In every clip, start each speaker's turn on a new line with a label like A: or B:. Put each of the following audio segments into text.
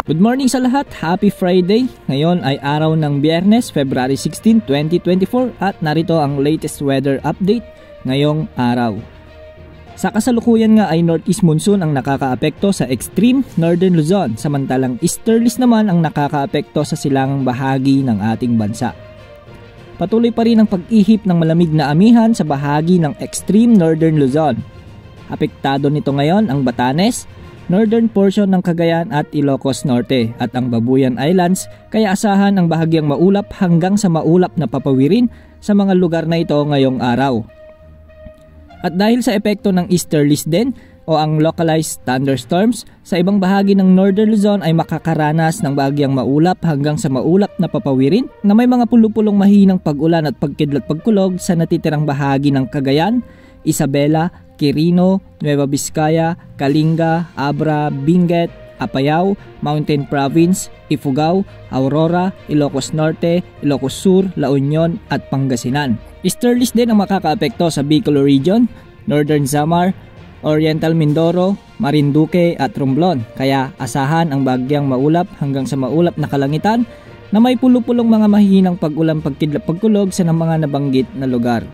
A: Good morning sa lahat! Happy Friday! Ngayon ay araw ng Biyernes, February 16, 2024 at narito ang latest weather update ngayong araw. Sa kasalukuyan nga ay northeast monsoon ang nakakaapekto sa extreme northern Luzon, samantalang easterlies naman ang nakakaapekto sa silangang bahagi ng ating bansa. Patuloy pa rin ang pag-ihip ng malamig na amihan sa bahagi ng extreme northern Luzon. Apektado nito ngayon ang Batanes, northern portion ng Cagayan at Ilocos Norte at ang Babuyan Islands, kaya asahan ang bahagyang maulap hanggang sa maulap na papawirin sa mga lugar na ito ngayong araw. At dahil sa epekto ng easterlies din o ang localized thunderstorms, sa ibang bahagi ng northern Luzon ay makakaranas ng bahagyang maulap hanggang sa maulap na papawirin na may mga pulupulong mahinang pag-ulan at pagkidlat pagkulog sa natitirang bahagi ng Cagayan, Isabela, Quirino, Nueva Vizcaya, Kalinga, Abra, Benguet, Apayao, Mountain Province, Ifugao, Aurora, Ilocos Norte, Ilocos Sur, La Union at Pangasinan. Easterlies din ang makakaapekto sa Bicol Region, Northern Samar, Oriental Mindoro, Marinduque at Romblon. Kaya asahan ang bahagyang maulap hanggang sa maulap na kalangitan na may pulupulong mga mahihinang pag-ulan pagkidlat pagkulog sa mga nabanggit na lugar.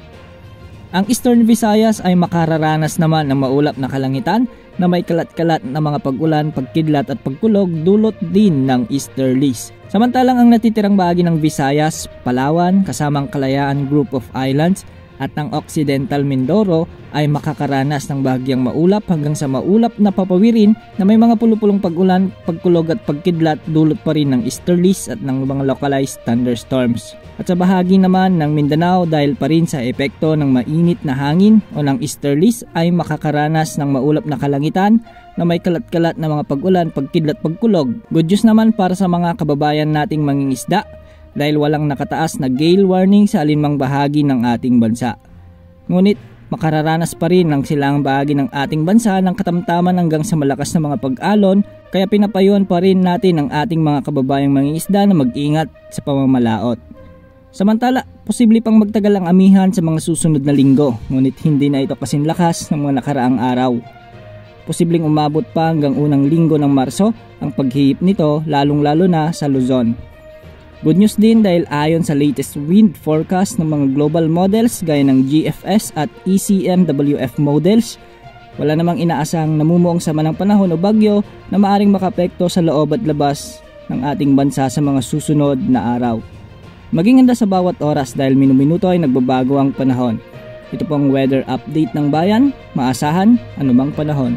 A: Ang Eastern Visayas ay makararanas naman ng maulap na kalangitan na may kalat-kalat na mga pag-ulan, pagkidlat at pagkulog dulot din ng easterlies. Samantalang ang natitirang bahagi ng Visayas, Palawan, kasamang Kalayaan Group of Islands at ng Occidental Mindoro ay makakaranas ng bahagyang maulap hanggang sa maulap na papawirin na may mga pulupulong pag-ulan, pagkulog at pagkidlat dulot pa rin ng easterlies at ng mga localized thunderstorms. At sa bahagi naman ng Mindanao, dahil pa rin sa epekto ng mainit na hangin o ng easterlies ay makakaranas ng maulap na kalangitan na may kalat-kalat na mga pag-ulan, pagkidlat, pagkulog. Good news naman para sa mga kababayan nating mangingisda dahil walang nakataas na gale warning sa alinmang bahagi ng ating bansa. Ngunit makararanas pa rin ng silangang bahagi ng ating bansa ng katamtaman hanggang sa malakas na mga pag-alon, kaya pinapayuhan pa rin natin ang ating mga kababayang mangingisda na mag-ingat sa pamamalaot. Samantala, posible pang magtagal ang amihan sa mga susunod na linggo, ngunit hindi na ito kasing lakas ng mga nakaraang araw. Posibleng umabot pa hanggang unang linggo ng Marso ang paghihip nito, lalong-lalo na sa Luzon. Good news din dahil ayon sa latest wind forecast ng mga global models gaya ng GFS at ECMWF models, wala namang inaasang namumuong sama ng panahon o bagyo na maaring makapekto sa loob at labas ng ating bansa sa mga susunod na araw. Maging handa sa bawat oras dahil minuminuto ay nagbabago ang panahon. Ito pong weather update ng bayan, maasahan anumang panahon.